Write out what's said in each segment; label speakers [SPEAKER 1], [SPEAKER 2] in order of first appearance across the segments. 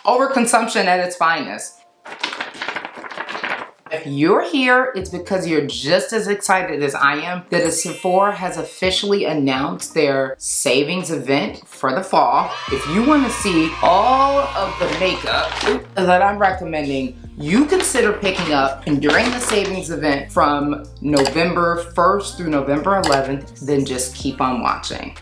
[SPEAKER 1] Overconsumption at its finest. If you're here, it's because you're just as excited as I am that Sephora has officially announced their savings event for the fall. If you want to see all of the makeup that I'm recommending, you consider picking up during the savings event from November 1st through November 11th, then just keep on watching.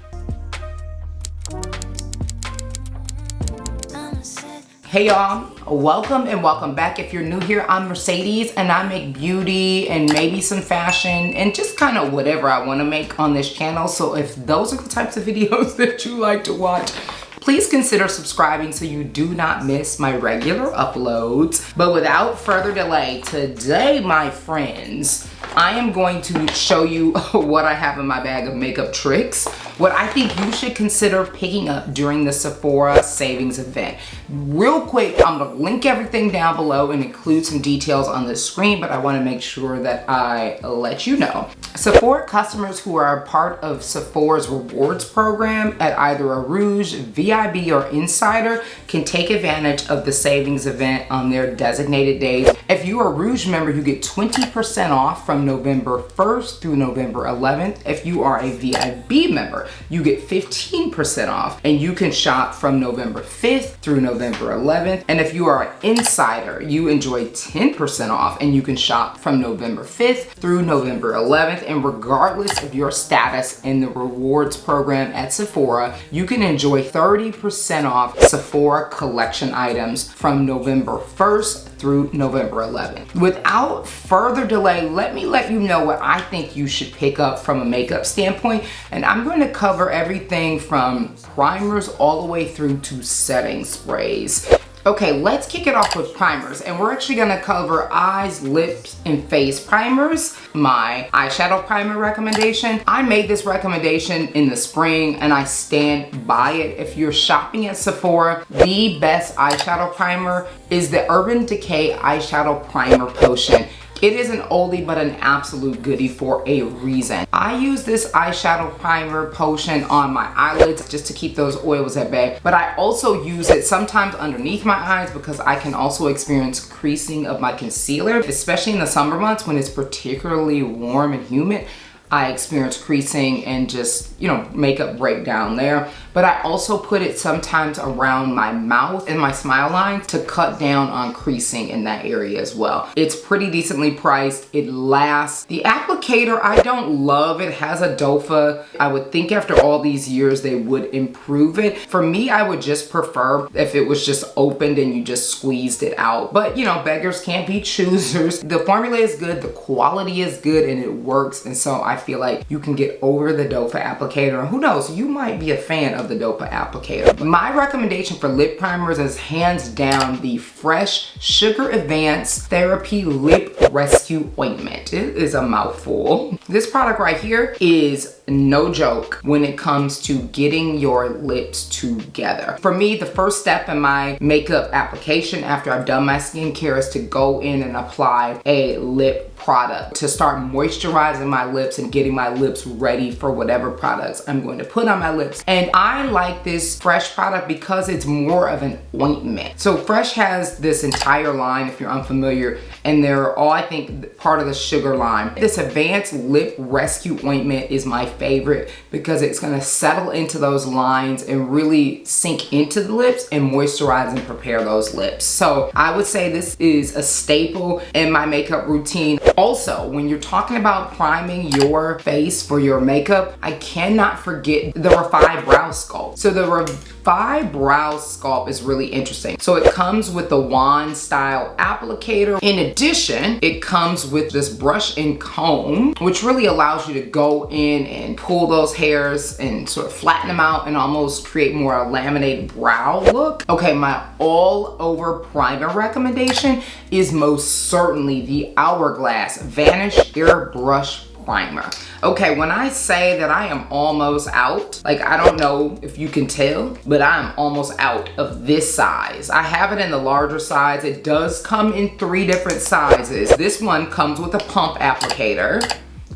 [SPEAKER 1] Hey y'all, welcome and welcome back. If you're new here, I'm Mercedes and I make beauty and maybe some fashion and just kind of whatever I want to make on this channel. So if those are the types of videos that you like to watch, please consider subscribing so you do not miss my regular uploads. But without further delay, today, my friends, I am going to show you what I have in my bag of makeup tricks, what I think you should consider picking up during the Sephora savings event. Real quick, I'm gonna link everything down below and include some details on the screen, but I wanna make sure that I let you know. Sephora customers who are a part of Sephora's rewards program at either a Rouge, VIB, or Insider can take advantage of the savings event on their designated days. If you are a Rouge member, you get 20% off from November 1st through November 11th. If you are a VIB member, you get 15% off and you can shop from November 5th through November 11th. And if you are an Insider, you enjoy 10% off and you can shop from November 5th through November 11th. And regardless of your status in the rewards program at Sephora, you can enjoy 30% off Sephora collection items from November 1st through November 11th. Without further delay, let me let you know what I think you should pick up from a makeup standpoint. And I'm going to cover everything from primers all the way through to setting sprays. Okay, let's kick it off with primers, and we're actually gonna cover eyes, lips, and face primers. My eyeshadow primer recommendation. I made this recommendation in the spring and I stand by it. If you're shopping at Sephora, the best eyeshadow primer is the Urban Decay Eyeshadow Primer Potion. It is an oldie but an absolute goodie for a reason. I use this eyeshadow primer potion on my eyelids just to keep those oils at bay, but I also use it sometimes underneath my eyes because I can also experience creasing of my concealer, especially in the summer months when it's particularly warm and humid. I experience creasing and just, makeup breakdown there. But I also put it sometimes around my mouth and my smile lines to cut down on creasing in that area as well. It's pretty decently priced. It lasts. The applicator, I don't love. It has a dofa. I would think after all these years they would improve it. For me, I would just prefer if it was just opened and you just squeezed it out. But beggars can't be choosers. The formula is good, the quality is good, and it works. And so I feel like you can get over the dofa applicator. Who knows, you might be a fan of the dofa applicator. My recommendation for lip primers is hands down the Fresh Sugar Advanced Therapy Lip Rescue Ointment. It is a mouthful. This product right here is no joke when it comes to getting your lips together. For me, the first step in my makeup application after I've done my skincare is to go in and apply a lip product to start moisturizing my lips and getting my lips ready for whatever products I'm going to put on my lips. And I like this Fresh product because it's more of an ointment. So Fresh has this entire line, if you're unfamiliar, and they're all, I think, part of the sugar line. This Advanced Lip Rescue Ointment is my favorite because it's gonna settle into those lines and really sink into the lips and moisturize and prepare those lips. So I would say this is a staple in my makeup routine. Also, when you're talking about priming your face for your makeup, I cannot forget the Refi Brow Sculpt. So the Refi Brow Sculpt is really interesting. So it comes with the wand style applicator. In addition, it comes with this brush and comb, which really allows you to go in and pull those hairs and sort of flatten them out and almost create more a laminated brow look. Okay, my all over primer recommendation is most certainly the Hourglass Vanish Airbrush Primer. Okay, when I say that I am almost out, like I don't know if you can tell, but I'm almost out of this size. I have it in the larger size. It does come in 3 different sizes. This one comes with a pump applicator.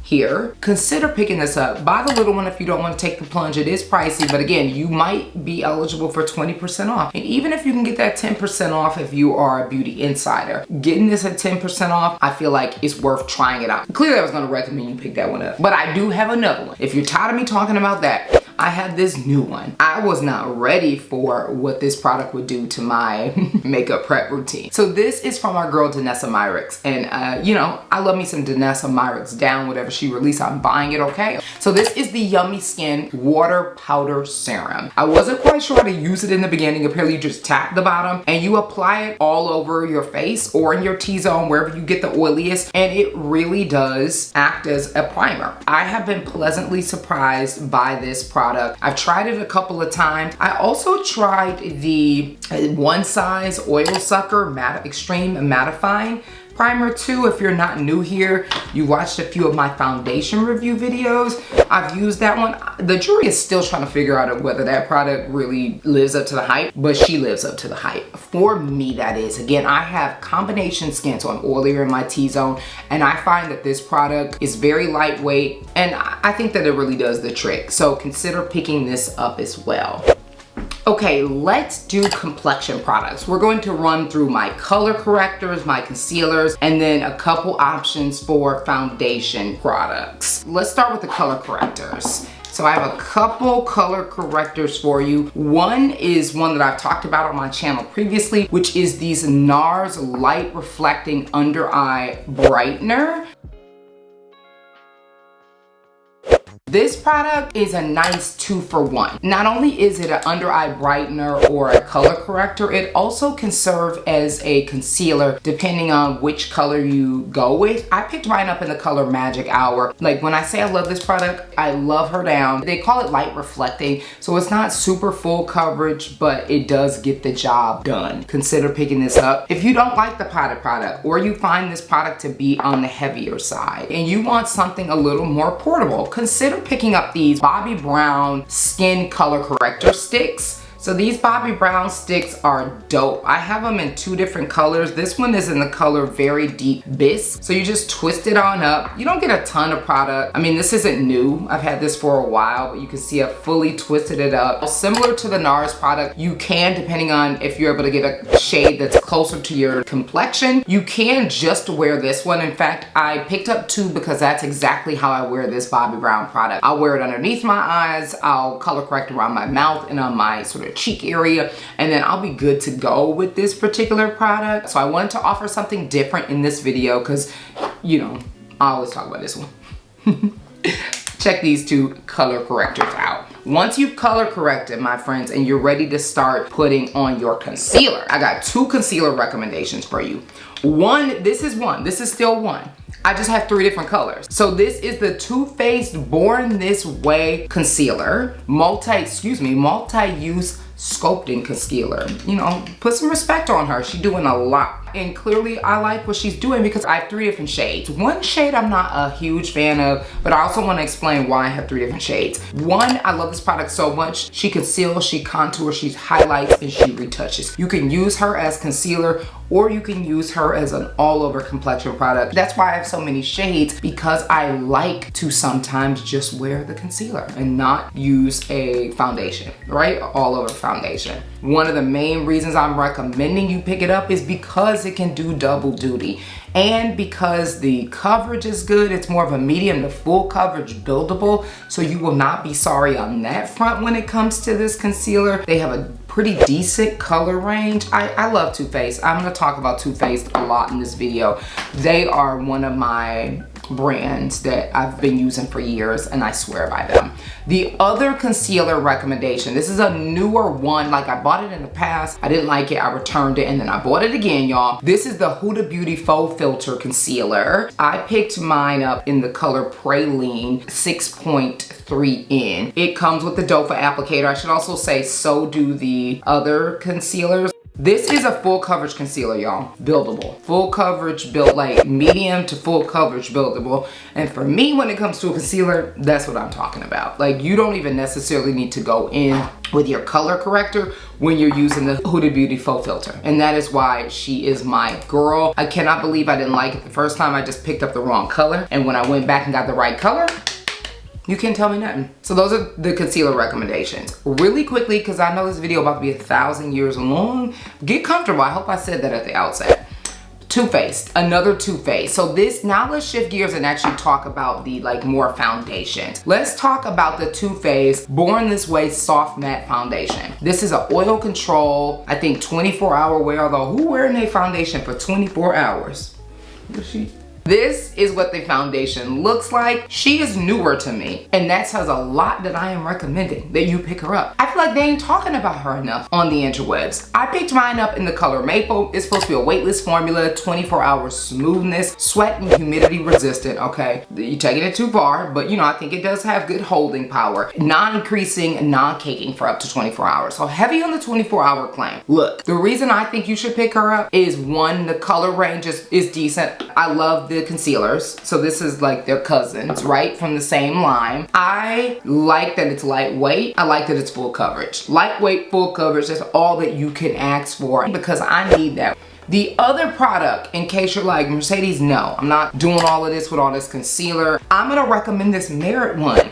[SPEAKER 1] here. Consider picking this up. Buy the little one if you don't want to take the plunge. It is pricey, but again, you might be eligible for 20% off. And even if you can get that 10% off if you are a beauty insider, getting this at 10% off, I feel like it's worth trying it out. Clearly I was gonna recommend you pick that one up, but I do have another one. If you're tired of me talking about that, I have this new one. I was not ready for what this product would do to my makeup prep routine. So this is from our girl Danessa Myricks, and you know, I love me some Danessa Myricks down. Whatever she released, I'm buying it, okay? So this is the Yummy Skin Water Powder Serum. I wasn't quite sure how to use it in the beginning. Apparently you just tap the bottom and you apply it all over your face or in your T-zone, wherever you get the oiliest, and it really does act as a primer. I have been pleasantly surprised by this product. I've tried it a couple of times. I also tried the One Size Oil Sucker Extreme Mattifying Primer too. If you're not new here, you watched a few of my foundation review videos. I've used that one. The jury is still trying to figure out whether that product really lives up to the hype, but she lives up to the hype. For me, that is. Again, I have combination skin, so I'm oilier in my T-zone, and I find that this product is very lightweight, and I think that it really does the trick. So consider picking this up as well. Okay, let's do complexion products. We're going to run through my color correctors, my concealers, and then a couple options for foundation products. Let's start with the color correctors. So I have a couple color correctors for you. One is one that I've talked about on my channel previously, which is these NARS Light Reflecting Under Eye Brightener. This product is a nice 2-for-1. Not only is it an under eye brightener or a color corrector, it also can serve as a concealer depending on which color you go with. I picked mine up in the color Magic Hour. Like, when I say I love this product, I love her down. They call it light reflecting, so it's not super full coverage, but it does get the job done. Consider picking this up. If you don't like the potted product, or you find this product to be on the heavier side, and you want something a little more portable, consider picking up these Bobbi Brown Skin Color Corrector Sticks. So these Bobbi Brown sticks are dope. I have them in 2 different colors. This one is in the color Very Deep Bisque. So you just twist it on up. You don't get a ton of product. I mean, this isn't new. I've had this for a while, but you can see I've fully twisted it up. Similar to the NARS product, you can, depending on if you're able to get a shade that's closer to your complexion, you can just wear this one. In fact, I picked up 2 because that's exactly how I wear this Bobbi Brown product. I'll wear it underneath my eyes, I'll color correct around my mouth and on my sort of cheek area, and then I'll be good to go with this particular product. So I wanted to offer something different in this video because, you know, I always talk about this one. Check these 2 color correctors out. Once you've color corrected, my friends, and you're ready to start putting on your concealer, I got 2 concealer recommendations for you. This is still one. I just have 3 different colors. So this is the Too Faced Born This Way Concealer, multi-use sculpting concealer. You know, put some respect on her. She's doing a lot. And clearly I like what she's doing because I have 3 different shades. One shade I'm not a huge fan of, but I also want to explain why I have 3 different shades. One, I love this product so much. She conceals, she contours, she highlights, and she retouches. You can use her as concealer, or you can use her as an all-over complexion product. That's why I have so many shades, because I like to sometimes just wear the concealer and not use a foundation, right? All-over foundation. One of the main reasons I'm recommending you pick it up is because it can do double duty, and because the coverage is good. It's more of a medium to full coverage buildable, so you will not be sorry on that front when it comes to this concealer. They have a pretty decent color range. I love Too Faced. I'm gonna talk about Too Faced a lot in this video. They are one of my brands that I've been using for years, and I swear by them. The other concealer recommendation, this is a newer one. Like, I bought it in the past, I didn't like it, I returned it, and then I bought it again, y'all. This is the Huda Beauty Faux Filter Concealer. I picked mine up in the color Praline 6.3N. It comes with the doe foot applicator. I should also say so do the other concealers. This is a full coverage concealer, y'all. Buildable. Full coverage built, like medium to full coverage buildable. And for me, when it comes to a concealer, that's what I'm talking about. Like, you don't even necessarily need to go in with your color corrector when you're using the Huda Beauty faux filter. And that is why she is my girl. I cannot believe I didn't like it the first time. I just picked up the wrong color. And when I went back and got the right color, you can't tell me nothing. So those are the concealer recommendations. Really quickly, because I know this video about to be 1,000 years long, get comfortable. I hope I said that at the outset. Too Faced, another Too Faced. So this, now let's shift gears and actually talk about the like more foundations. Let's talk about the Too Faced Born This Way Soft Matte Foundation. This is an oil control, I think 24-hour wear, although who wearing a foundation for 24 hours? This is what the foundation looks like. She is newer to me, and that says a lot that I am recommending that you pick her up. I feel like they ain't talking about her enough on the interwebs. I picked mine up in the color Maple. It's supposed to be a weightless formula, 24-hour smoothness, sweat and humidity resistant, okay? You're taking it too far, but you know, I think it does have good holding power. Non-creasing, non-caking for up to 24 hours. So heavy on the 24-hour claim. Look, the reason I think you should pick her up is one, the color range is decent. I love the concealers, so this is like their cousins, right, from the same line. I like that it's lightweight. I like that it's full coverage. Lightweight, full coverage, that's all that you can ask for, because I need that. The other product, in case you're like, Mercedes, no, I'm not doing all of this with all this concealer. I'm gonna recommend this Merit one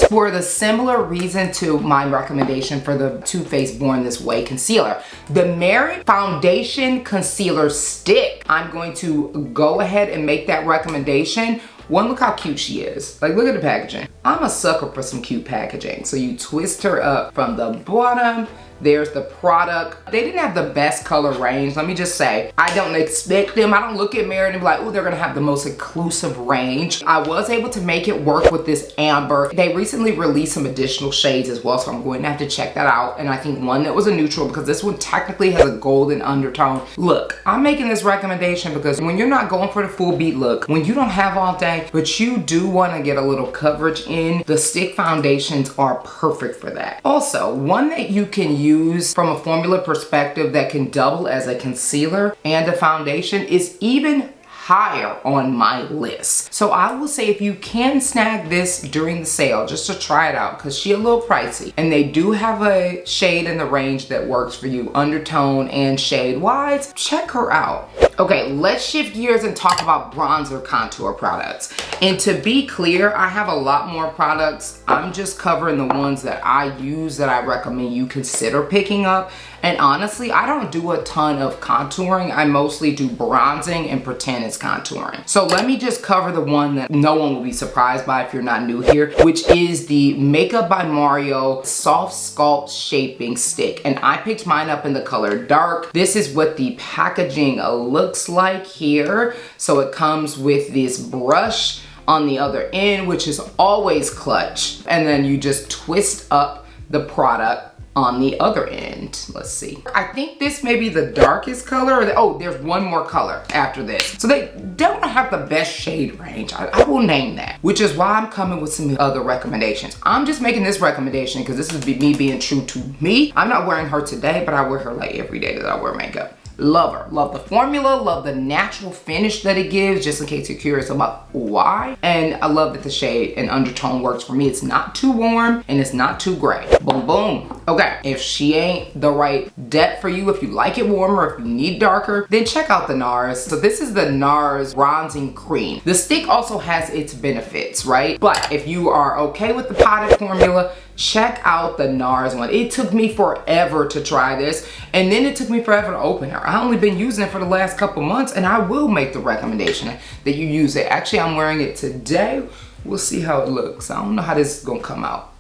[SPEAKER 1] for the similar reason to my recommendation for the Too Faced Born This Way concealer. The Merit Foundation Concealer Stick. I'm going to go ahead and make that recommendation. One, look how cute she is. Like, look at the packaging. I'm a sucker for some cute packaging. So you twist her up from the bottom. There's the product. They didn't have the best color range. Let me just say, I don't expect them. I don't look at Merit and be like, oh, they're gonna have the most inclusive range. I was able to make it work with this amber. They recently released some additional shades as well, so I'm going to have to check that out. And I think one that was a neutral, because this one technically has a golden undertone. Look, I'm making this recommendation because when you're not going for the full beat look, when you don't have all day, but you do wanna get a little coverage in, the stick foundations are perfect for that. Also, one that you can use from a formula perspective that can double as a concealer and a foundation is even higher on my list. So I will say, if you can snag this during the sale just to try it out, because she's a little pricey, and they do have a shade in the range that works for you, undertone and shade wise, check her out. Okay, let's shift gears and talk about bronzer contour products. And to be clear, I have a lot more products. I'm just covering the ones that I use that I recommend you consider picking up. And honestly, I don't do a ton of contouring. I mostly do bronzing and pretend it's contouring. So let me just cover the one that no one will be surprised by if you're not new here, which is the Makeup by Mario Soft Sculpt Shaping Stick. And I picked mine up in the color dark. This is what the packaging looks like here. So it comes with this brush on the other end, which is always clutch. And then you just twist up the product on the other end. Let's see. I think this may be the darkest color. Oh, there's one more color after this. So they don't have the best shade range. I will name that, which is why I'm coming with some other recommendations. I'm just making this recommendation because this is me being true to me. I'm not wearing her today, but I wear her like every day that I wear makeup. Love her. Love the formula, love the natural finish that it gives, just in case you're curious about why. And I love that the shade and undertone works for me. It's not too warm and it's not too gray. Boom, boom. Okay, if she ain't the right depth for you, if you like it warmer, if you need darker, then check out the NARS. So this is the NARS Bronzing Cream. The stick also has its benefits, right? But if you are okay with the potted formula, check out the NARS one. It took me forever to try this, and then it took me forever to open her. I've only been using it for the last couple months, and I will make the recommendation that you use it. Actually, I'm wearing it today. We'll see how it looks. I don't know how this is gonna come out.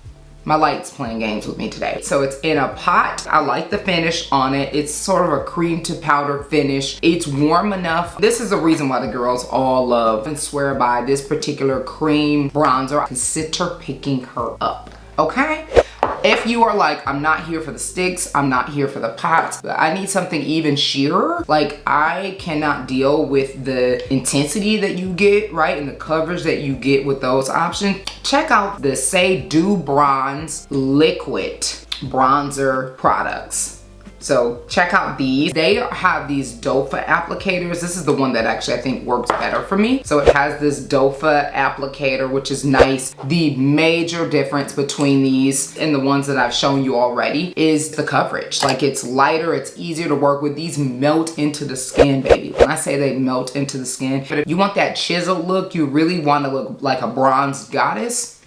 [SPEAKER 1] My light's playing games with me today. So it's in a pot. I like the finish on it. It's sort of a cream to powder finish. It's warm enough. This is the reason why the girls all love and swear by this particular cream bronzer. Consider picking her up, okay? If you are like, I'm not here for the sticks, I'm not here for the pots, I need something even sheerer, like I cannot deal with the intensity that you get, right, and the coverage that you get with those options, check out the Say Do Bronze Liquid Bronzer products. So check out these. They have these dofa applicators. This is the one that actually I think works better for me. So it has this dofa applicator, which is nice. The major difference between these and the ones that I've shown you already is the coverage. Like, it's lighter, it's easier to work with. These melt into the skin, baby. When I say they melt into the skin, but if you want that chiseled look, you really want to look like a bronze goddess,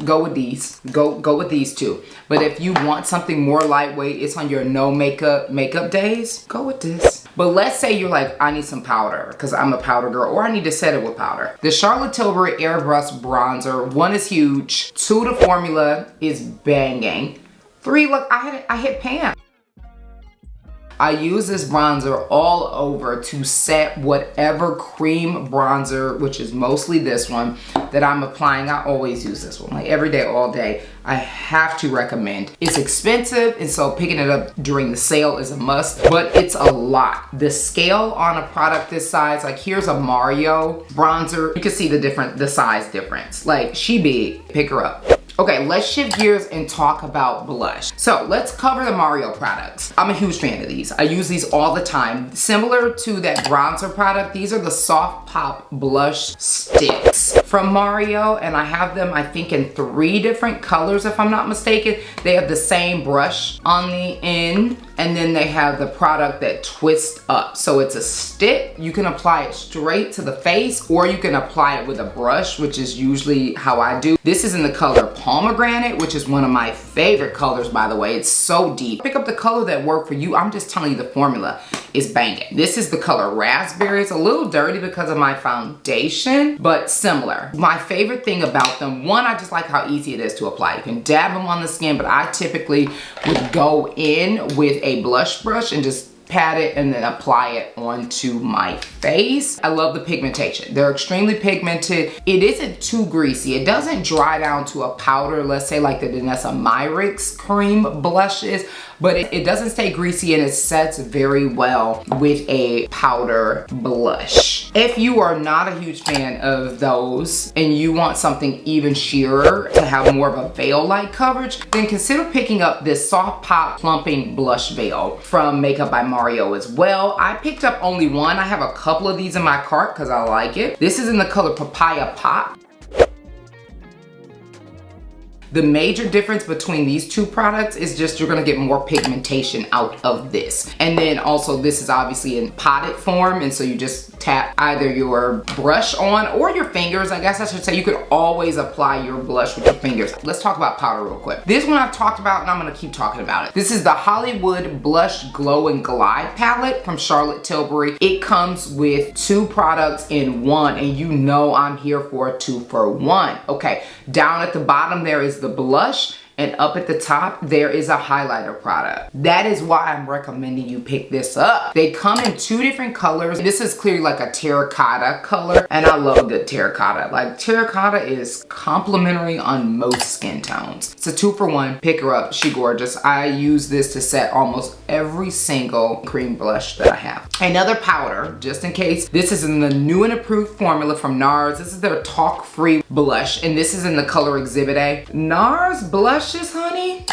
[SPEAKER 1] go with these. Go with these two. But if you want something more lightweight, it's on your no makeup days, go with this. But let's say you're like, I need some powder because I'm a powder girl, or I need to set it with powder. The Charlotte Tilbury Airbrush Bronzer, 1 is huge, 2, the formula is banging, 3, look, I hit pan. I use this bronzer all over to set whatever cream bronzer, which is mostly this one, that I'm applying. I always use this one, like every day, all day. I have to recommend. It's expensive, and so picking it up during the sale is a must, but it's a lot. The scale on a product this size, like here's a Mario bronzer. You can see the size difference. Like, she big, pick her up. Okay, let's shift gears and talk about blush. So let's cover the Mario products. I'm a huge fan of these. I use these all the time. Similar to that bronzer product, these are the Soft Pop Blush Sticks from Mario, and I have them, I think, in 3 different colors, if I'm not mistaken. They have the same brush on the end, and then they have the product that twists up. So it's a stick. You can apply it straight to the face, or you can apply it with a brush, which is usually how I do. This is in the color Pomegranate, which is one of my favorite colors, by the way. It's so deep. Pick up the color that worked for you. I'm just telling you, the formula is banging. This is the color Raspberry. It's a little dirty because of my foundation, but similar. My favorite thing about them, one, I just like how easy it is to apply. You can dab them on the skin, but I typically would go in with a blush brush and just pat it and then apply it onto my face. I love the pigmentation. They're extremely pigmented. It isn't too greasy. It doesn't dry down to a powder, let's say like the Danessa Myricks cream blushes, but it doesn't stay greasy, and it sets very well with a powder blush. If you are not a huge fan of those and you want something even sheerer to have more of a veil-like coverage, then consider picking up this Soft Pop Plumping Blush Veil from Makeup by Mario as well. I picked up only one. I have a couple of these in my cart because I like it. This is in the color Papaya Pop. The major difference between these two products is just you're gonna get more pigmentation out of this. And then also this is obviously in potted form, and so you just tap either your brush on or your fingers. I guess I should say you could always apply your blush with your fingers. Let's talk about powder real quick. This one I've talked about, and I'm gonna keep talking about it. This is the Hollywood Blush Glow and Glide palette from Charlotte Tilbury. It comes with 2 products in one, and you know I'm here for a 2 for 1. Okay, down at the bottom there is the blush, and up at the top there is a highlighter product. That is why I'm recommending you pick this up. They come in 2 different colors. This is clearly like a terracotta color, and I love a good terracotta. Like, terracotta is complimentary on most skin tones. It's a 2 for 1. Pick her up. She gorgeous. I use this to set almost every single cream blush that I have. Another powder, just in case. This is in the new and approved formula from NARS. This is their talc-free blush, and this is in the color Exhibit A. NARS blushes, honey,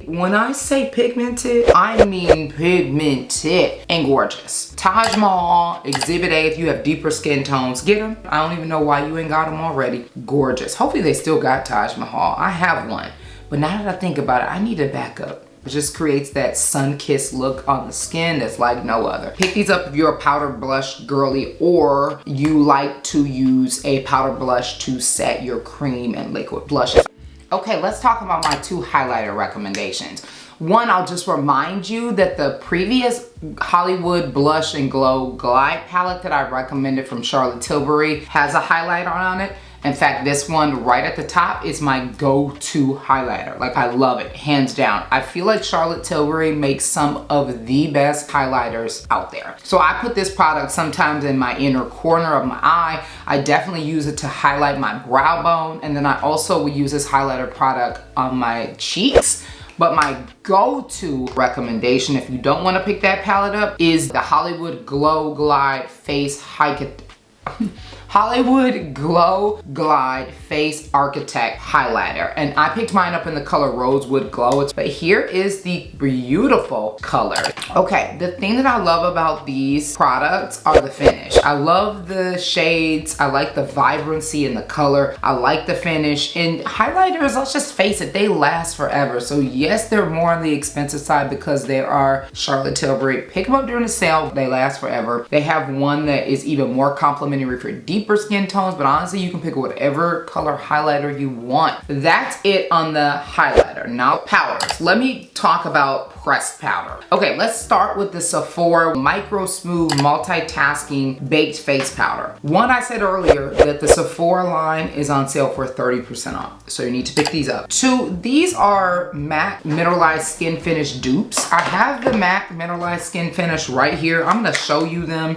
[SPEAKER 1] when I say pigmented, I mean pigmented and gorgeous. Taj Mahal, Exhibit A, if you have deeper skin tones, get them. I don't even know why you ain't got them already. Gorgeous. Hopefully they still got Taj Mahal. I have one, but now that I think about it, I need a backup. It just creates that sun-kissed look on the skin that's like no other. Pick these up if you're a powder blush girly, or you like to use a powder blush to set your cream and liquid blushes. Okay, let's talk about my 2 highlighter recommendations. One, I'll just remind you that the previous Hollywood Blush and Glow Glide palette that I recommended from Charlotte Tilbury has a highlighter on it. In fact, this one right at the top is my go-to highlighter. Like, I love it, hands down. I feel like Charlotte Tilbury makes some of the best highlighters out there. So I put this product sometimes in my inner corner of my eye. I definitely use it to highlight my brow bone, and then I also will use this highlighter product on my cheeks. But my go-to recommendation, if you don't want to pick that palette up, is the Hollywood Glow Glide Face Hollywood Glow Glide Face Architect Highlighter. And I picked mine up in the color Rosewood Glow. But here is the beautiful color. Okay, the thing that I love about these products are the finish. I love the shades. I like the vibrancy in the color. I like the finish. And highlighters, let's just face it, they last forever. So yes, they're more on the expensive side because they are Charlotte Tilbury. Pick them up during the sale. They last forever. They have one that is even more complimentary for deeper skin tones, but honestly, you can pick whatever color highlighter you want. That's it on the highlighter. Now, powders. Let me talk about pressed powder. Okay, let's start with the Sephora Micro Smooth Multitasking Baked Face Powder. One, I said earlier that the Sephora line is on sale for 30% off, so you need to pick these up. Two, these are matte mineralized skin finish dupes. I have the matte mineralized skin finish right here. I'm gonna show you them.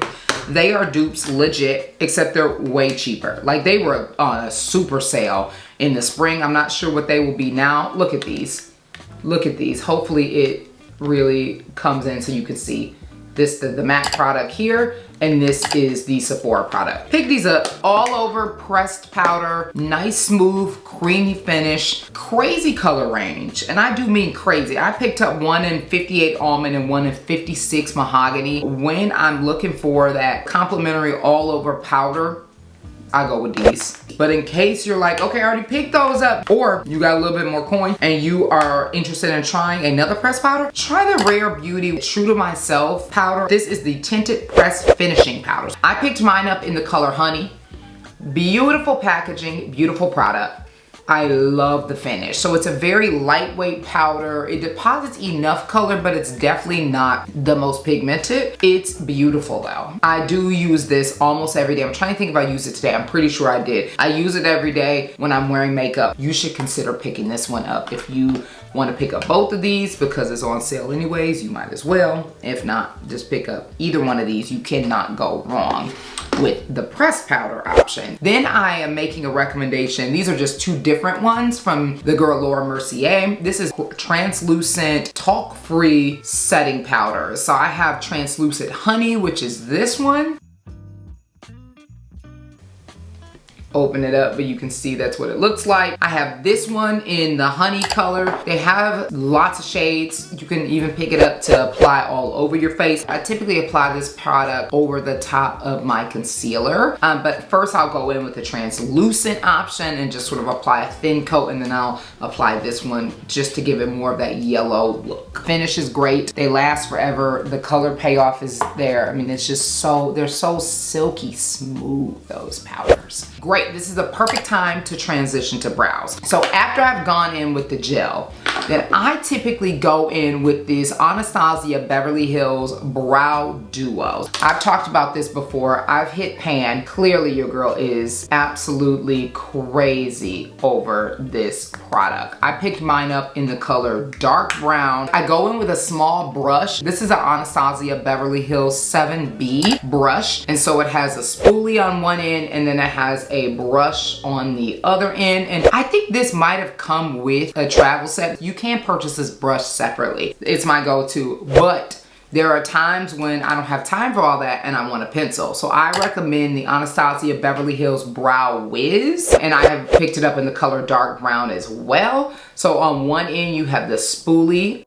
[SPEAKER 1] They are dupes legit, except they're way cheaper. Like, they were on a super sale in the spring. I'm not sure what they will be now. Look at these. Look at these. Hopefully it really comes in so you can see. This the MAC product here, and this is the Sephora product. Pick these up. All over pressed powder, nice smooth creamy finish, crazy color range, and I do mean crazy. I picked up one in 58 almond and one in 56 mahogany. When I'm looking for that complimentary all over powder, I go with these. But in case you're like, okay, I already picked those up, or you got a little bit more coin and you are interested in trying another pressed powder, try the Rare Beauty True to Myself powder. This is the tinted pressed finishing powder. I picked mine up in the color Honey. Beautiful packaging, beautiful product. I love the finish. So it's a very lightweight powder. It deposits enough color, but it's definitely not the most pigmented. It's beautiful though. I do use this almost every day. I'm trying to think if I use it today. I'm pretty sure I did. I use it every day when I'm wearing makeup. You should consider picking this one up. If you want to pick up both of these because it's on sale anyways, you might as well. If not, just pick up either one of these. You cannot go wrong with the pressed powder option. Then I am making a recommendation. These are just two different ones from the girl Laura Mercier. This is translucent, talc-free setting powder. So I have translucent honey, which is this one. Open it up, but you can see that's what it looks like. I have this one in the honey color. They have lots of shades. You can even pick it up to apply all over your face. I typically apply this product over the top of my concealer, but first I'll go in with the translucent option and just sort of apply a thin coat, and then I'll apply this one just to give it more of that yellow look. Finish is great. They last forever. The color payoff is there. I mean, it's just so, they're so silky smooth, those powders. Great. This is the perfect time to transition to brows. So after I've gone in with the gel, then I typically go in with this Anastasia Beverly Hills Brow Duo. I've talked about this before. I've hit pan. Clearly your girl is absolutely crazy over this product. I picked mine up in the color dark brown. I go in with a small brush. This is an Anastasia Beverly Hills 7B brush. And so it has a spoolie on one end, and then it has a brush on the other end. And I think this might have come with a travel set. You can purchase this brush separately. It's my go-to, but there are times when I don't have time for all that and I want a pencil. So I recommend the Anastasia Beverly Hills Brow Wiz, and I have picked it up in the color dark brown as well. So on one end you have the spoolie.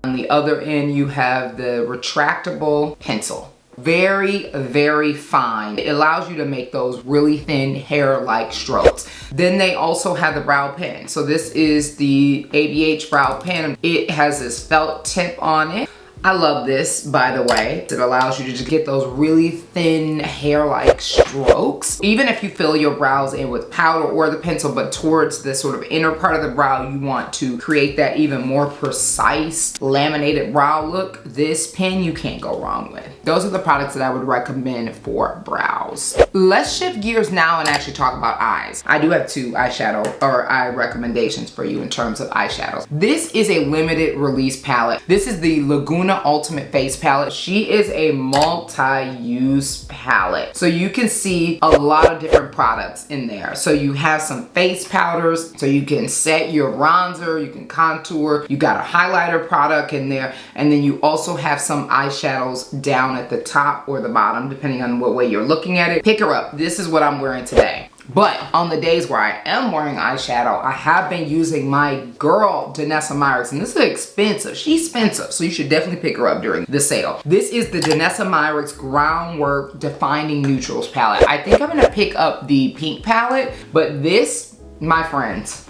[SPEAKER 1] On the other end you have the retractable pencil. Very, very fine. It allows you to make those really thin hair-like strokes. Then they also have the brow pen. So this is the ABH brow pen. It has this felt tip on it. I love this, by the way. It allows you to just get those really thin hair-like strokes. Even if you fill your brows in with powder or the pencil, but towards the sort of inner part of the brow, you want to create that even more precise laminated brow look, this pen you can't go wrong with. Those are the products that I would recommend for brows. Let's shift gears now and actually talk about eyes. I do have two eyeshadow or eye recommendations for you in terms of eyeshadows. This is a limited release palette. This is the Laguna Luna Ultimate Face Palette. She is a multi-use palette. So you can see a lot of different products in there. So you have some face powders, so you can set your bronzer, you can contour, you got a highlighter product in there, and then you also have some eyeshadows down at the top or the bottom, depending on what way you're looking at it. Pick her up. This is what I'm wearing today. But on the days where I am wearing eyeshadow, I have been using my girl, Danessa Myricks, and this is expensive. She's expensive, so you should definitely pick her up during the sale. This is the Danessa Myricks Groundwork Defining Neutrals palette. I think I'm gonna pick up the pink palette, but this, my friends,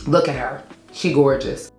[SPEAKER 1] look at her. She gorgeous.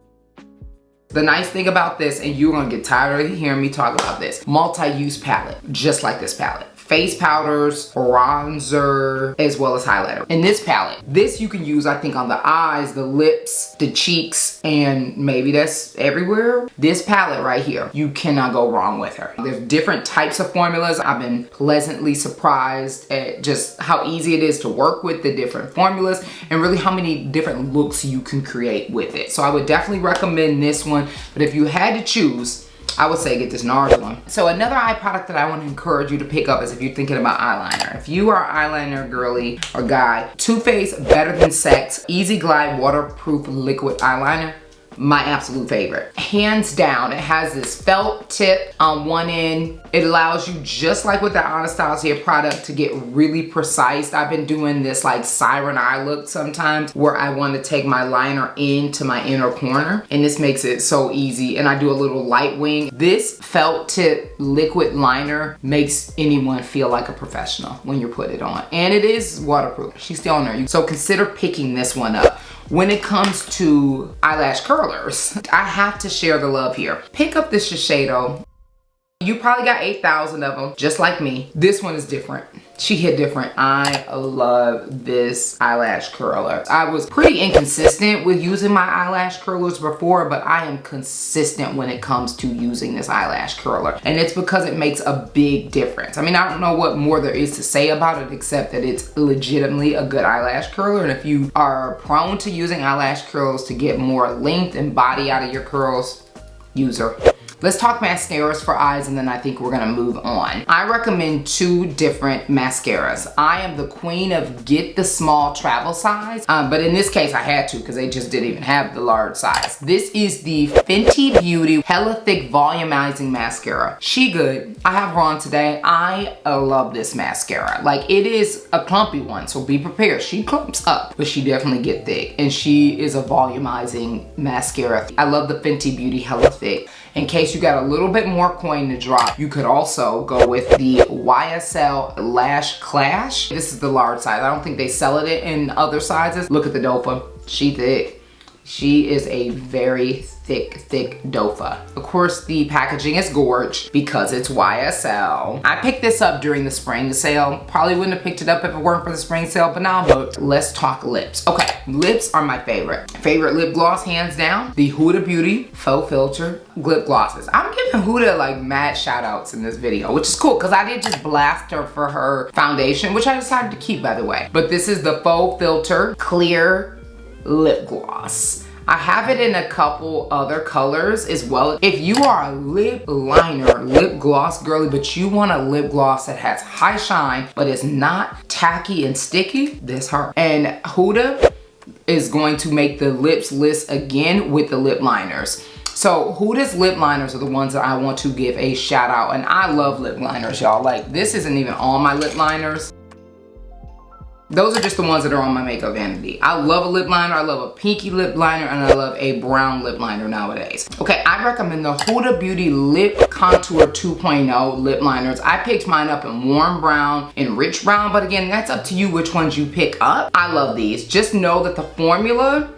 [SPEAKER 1] The nice thing about this, and you're gonna get tired of hearing me talk about this, multi-use palette, just like this palette. Face powders, bronzer, as well as highlighter. In this palette, this you can use, I think, on the eyes, the lips, the cheeks, and maybe that's everywhere. This palette right here, you cannot go wrong with her. There's different types of formulas. I've been pleasantly surprised at just how easy it is to work with the different formulas and really how many different looks you can create with it. So I would definitely recommend this one, but if you had to choose, I would say get this NARS one. So another eye product that I want to encourage you to pick up is if you're thinking about eyeliner. If you are an eyeliner girly or guy, Too Faced Better Than Sex Easy Glide Waterproof Liquid Eyeliner. My absolute favorite. Hands down, it has this felt tip on one end. It allows you, just like with the Anastasia product, to get really precise. I've been doing this like siren eye look sometimes where I want to take my liner into my inner corner, and this makes it so easy. And I do a little light wing. This felt tip liquid liner makes anyone feel like a professional when you put it on. And it is waterproof. She's still on there. So consider picking this one up. When it comes to eyelash curlers, I have to share the love here. Pick up this Shiseido. You probably got 8,000 of them, just like me. This one is different. She hit different. I love this eyelash curler. I was pretty inconsistent with using my eyelash curlers before, but I am consistent when it comes to using this eyelash curler. And it's because it makes a big difference. I mean, I don't know what more there is to say about it except that it's legitimately a good eyelash curler. And if you are prone to using eyelash curls to get more length and body out of your curls, use her. Let's talk mascaras for eyes, and then I think we're gonna move on. I recommend two different mascaras. I am the queen of get the small travel size, but in this case I had to because they just didn't even have the large size. This is the Fenty Beauty Hella Thick Volumizing Mascara. She good. I have her on today. I love this mascara. Like, it is a clumpy one, so be prepared. She clumps up, but she definitely get thick, and she is a volumizing mascara. I love the Fenty Beauty Hella Thick. In case you got a little bit more coin to drop, you could also go with the YSL Lash Clash. This is the large size. I don't think they sell it in other sizes. Look at the dofa. She thick. She is a very thick dofa. Of course, the packaging is gorge because it's YSL. I picked this up during the spring sale. Probably wouldn't have picked it up if it weren't for the spring sale, but now I'm hooked. Let's talk lips. Okay, lips are my favorite. Favorite lip gloss, hands down, the Huda Beauty Faux Filter Lip Glosses. I'm giving Huda like mad shout outs in this video, which is cool because I did just blast her for her foundation, which I decided to keep, by the way. But this is the Faux Filter Clear Lip Gloss. I have it in a couple other colors as well. If you are a lip liner, lip gloss girly, but you want a lip gloss that has high shine, but it's not tacky and sticky, this her. And Huda is going to make the lips list again with the lip liners. So Huda's lip liners are the ones that I want to give a shout out. And I love lip liners, y'all. Like, this isn't even all my lip liners. Those are just the ones that are on my makeup vanity. I love a lip liner, I love a pinky lip liner, and I love a brown lip liner nowadays. Okay, I recommend the Huda Beauty Lip Contour 2.0 lip liners. I picked mine up in warm brown and rich brown, but again, that's up to you which ones you pick up. I love these. Just know that the formula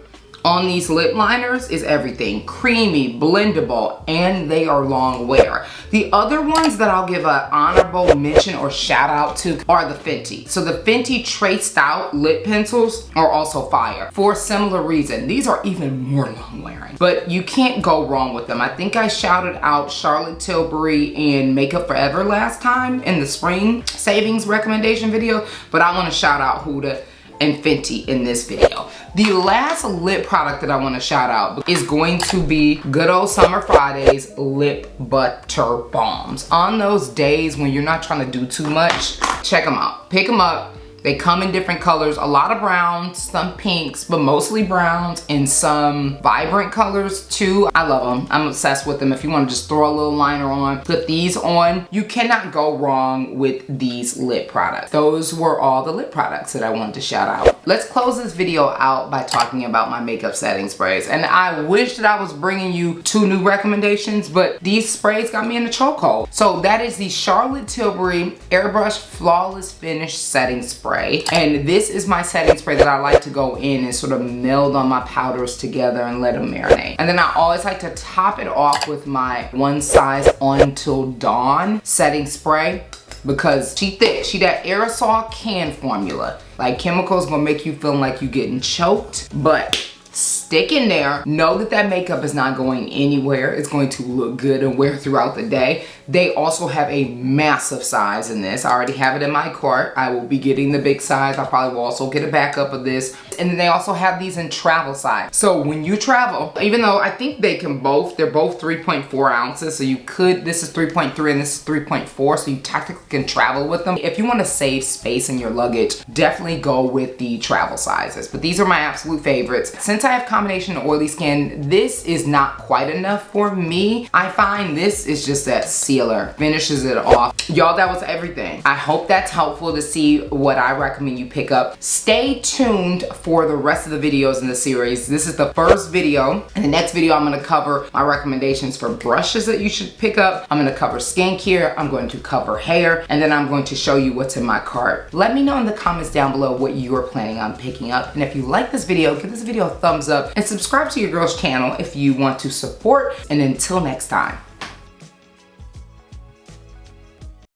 [SPEAKER 1] on these lip liners is everything. Creamy, blendable, and they are long wear. The other ones that I'll give an honorable mention or shout out to are the Fenty. So the Fenty traced out lip pencils are also fire for a similar reason. These are even more long wearing, but you can't go wrong with them. I think I shouted out Charlotte Tilbury and Makeup Forever last time in the spring savings recommendation video, but I want to shout out Huda and Fenty in this video. The last lip product that I want to shout out is going to be Good Old Summer Fridays Lip Butter Balms. On those days when you're not trying to do too much, check them out. Pick them up. They come in different colors, a lot of browns, some pinks, but mostly browns, and some vibrant colors too. I love them. I'm obsessed with them. If you want to just throw a little liner on, put these on, you cannot go wrong with these lip products. Those were all the lip products that I wanted to shout out. Let's close this video out by talking about my makeup setting sprays. And I wish that I was bringing you 2 new recommendations, but these sprays got me in the chokehold. So that is the Charlotte Tilbury Airbrush Flawless Finish Setting Spray. And this is my setting spray that I like to go in and sort of meld on my powders together and let them marinate. And then I always like to top it off with my One Size On Till Dawn setting spray, because she thick. She that aerosol can formula. Like, chemicals gonna make you feel like you getting choked, but stick in there. Know that that makeup is not going anywhere. It's going to look good and wear throughout the day. They also have a massive size in this. I already have it in my cart. I will be getting the big size. I probably will also get a backup of this. And then they also have these in travel size. So when you travel, even though I think they can both, they're both 3.4 ounces. So you could, this is 3.3 and this is 3.4. So you tactically can travel with them. If you want to save space in your luggage, definitely go with the travel sizes. But these are my absolute favorites. Since I have combination oily skin, this is not quite enough for me. I find this is just that sealer, finishes it off. Y'all, that was everything. I hope that's helpful to see what I recommend you pick up. Stay tuned for the rest of the videos in the series. This is the first video. In the next video, I'm gonna cover my recommendations for brushes that you should pick up. I'm gonna cover skincare, I'm going to cover hair, and then I'm going to show you what's in my cart. Let me know in the comments down below what you are planning on picking up. And if you like this video, give this video a thumbs up and subscribe to your girl's channel if you want to support. And until next time.